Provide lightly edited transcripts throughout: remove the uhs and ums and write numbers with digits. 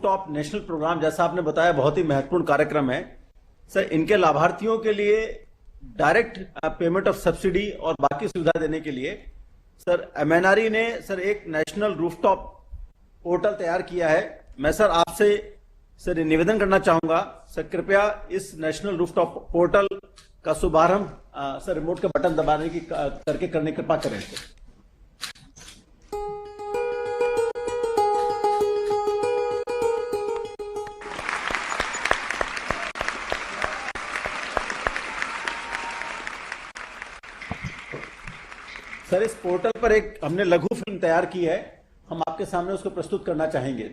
Rooftop national programme, जैसा आपने बताया, बहुत ही महत्वपूर्ण कार्यक्रम है सर। इनके लाभार्थियों के लिए डायरेक्ट पेमेंट ऑफ सब्सिडी और बाकी सुविधा देने के लिए सर MNRE ने सर एक नेशनल रूफटॉप पोर्टल तैयार किया है। मैं सर आपसे सर निवेदन करना चाहूंगा सर, कृपया इस नेशनल रूफटॉप पोर्टल का शुभारंभ सर रिमोट का बटन दबाने की करके करने कृपा करें सर। इस पोर्टल पर एक हमने लघु फिल्म तैयार की है, हम आपके सामने उसको प्रस्तुत करना चाहेंगे।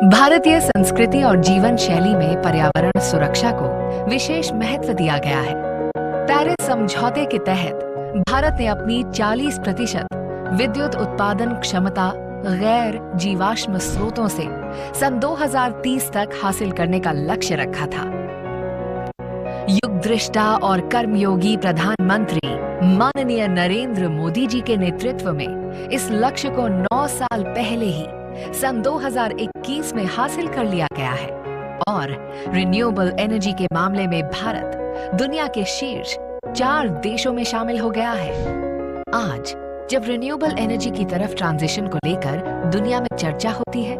भारतीय संस्कृति और जीवन शैली में पर्यावरण सुरक्षा को विशेष महत्व दिया गया है। पेरिस समझौते के तहत भारत ने अपनी 40% विद्युत उत्पादन क्षमता गैर जीवाश्म स्रोतों से सन 2030 तक हासिल करने का लक्ष्य रखा था। युगदृष्टा और कर्मयोगी प्रधानमंत्री माननीय नरेंद्र मोदी जी के नेतृत्व में इस लक्ष्य को 9 साल पहले ही सन 2021 में हासिल कर लिया गया है और रिन्यूएबल एनर्जी के मामले में भारत दुनिया के शीर्ष 4 देशों में शामिल हो गया है। आज जब रिन्यूएबल एनर्जी की तरफ ट्रांजिशन को लेकर दुनिया में चर्चा होती है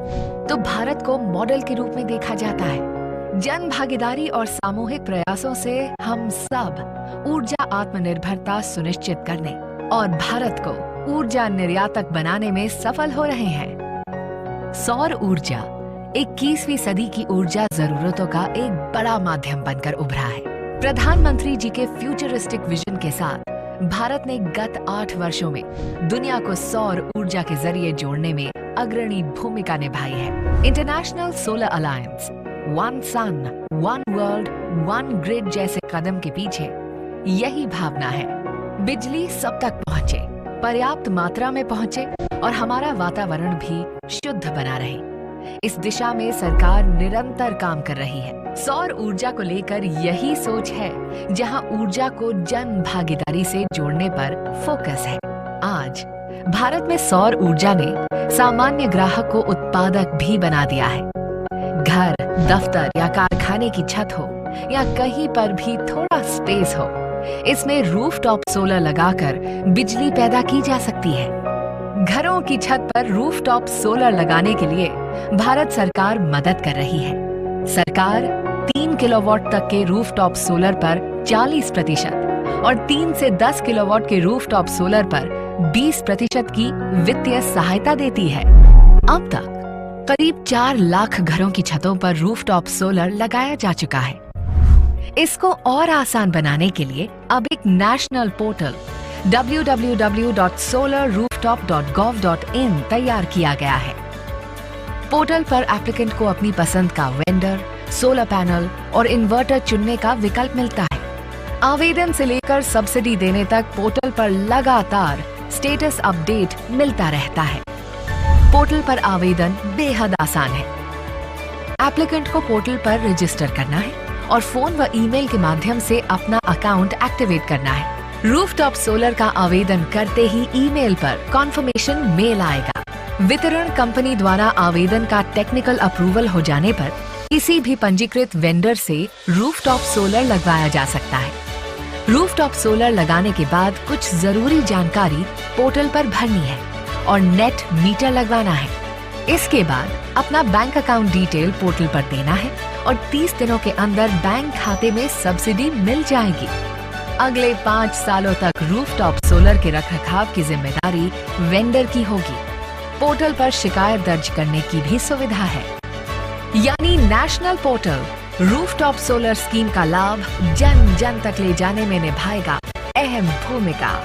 तो भारत को मॉडल के रूप में देखा जाता है। जन भागीदारी और सामूहिक प्रयासों से हम सब ऊर्जा आत्मनिर्भरता सुनिश्चित करने और भारत को ऊर्जा निर्यातक बनाने में सफल हो रहे हैं। सौर ऊर्जा 21वीं सदी की ऊर्जा जरूरतों का एक बड़ा माध्यम बनकर उभरा है। प्रधानमंत्री जी के फ्यूचरिस्टिक विजन के साथ भारत ने गत 8 वर्षों में दुनिया को सौर ऊर्जा के जरिए जोड़ने में अग्रणी भूमिका निभाई है। इंटरनेशनल सोलर अलायंस, वन सन, वन वर्ल्ड, वन ग्रिड जैसे कदम के पीछे यही भावना है। बिजली सब तक पहुंचे, पर्याप्त मात्रा में पहुंचे और हमारा वातावरण भी शुद्ध बना रहे। इस दिशा में सरकार निरंतर काम कर रही है। सौर ऊर्जा को लेकर यही सोच है, जहां ऊर्जा को जन भागीदारी से जोड़ने पर फोकस है। आज भारत में सौर ऊर्जा ने सामान्य ग्राहक को उत्पादक भी बना दिया है। घर, दफ्तर या कारखाने की छत हो या कहीं पर भी थोड़ा स्पेस हो, इसमें रूफटॉप सोलर लगाकर बिजली पैदा की जा सकती है। घरों की छत पर रूफटॉप सोलर लगाने के लिए भारत सरकार मदद कर रही है। सरकार 3 किलोवाट तक के रूफटॉप सोलर पर 40% और 3 से 10 किलोवाट के रूफटॉप सोलर पर 20% की वित्तीय सहायता देती है। अब तक करीब 4 लाख घरों की छतों पर रूफटॉप सोलर लगाया जा चुका है। इसको और आसान बनाने के लिए अब एक नेशनल पोर्टल www.solarrooftop.gov.in तैयार किया गया है। पोर्टल पर एप्लीकेंट को अपनी पसंद का वेंडर, सोलर पैनल और इन्वर्टर चुनने का विकल्प मिलता है। आवेदन से लेकर सब्सिडी देने तक पोर्टल पर लगातार स्टेटस अपडेट मिलता रहता है। पोर्टल पर आवेदन बेहद आसान है। एप्लीकेंट को पोर्टल पर रजिस्टर करना है और फोन व ईमेल के माध्यम से अपना अकाउंट एक्टिवेट करना है। रूफटॉप सोलर का आवेदन करते ही ईमेल पर कॉन्फर्मेशन मेल आएगा। वितरण कंपनी द्वारा आवेदन का टेक्निकल अप्रूवल हो जाने पर किसी भी पंजीकृत वेंडर से रूफटॉप सोलर लगवाया जा सकता है। रूफटॉप सोलर लगाने के बाद कुछ जरूरी जानकारी पोर्टल पर भरनी है और नेट मीटर लगवाना है। इसके बाद अपना बैंक अकाउंट डिटेल पोर्टल पर देना है और 30 दिनों के अंदर बैंक खाते में सब्सिडी मिल जाएगी। अगले 5 सालों तक रूफटॉप सोलर के रखरखाव की जिम्मेदारी वेंडर की होगी। पोर्टल पर शिकायत दर्ज करने की भी सुविधा है। यानी national portal rooftop solar scheme का लाभ जन जन तक ले जाने में निभाएगा अहम भूमिका।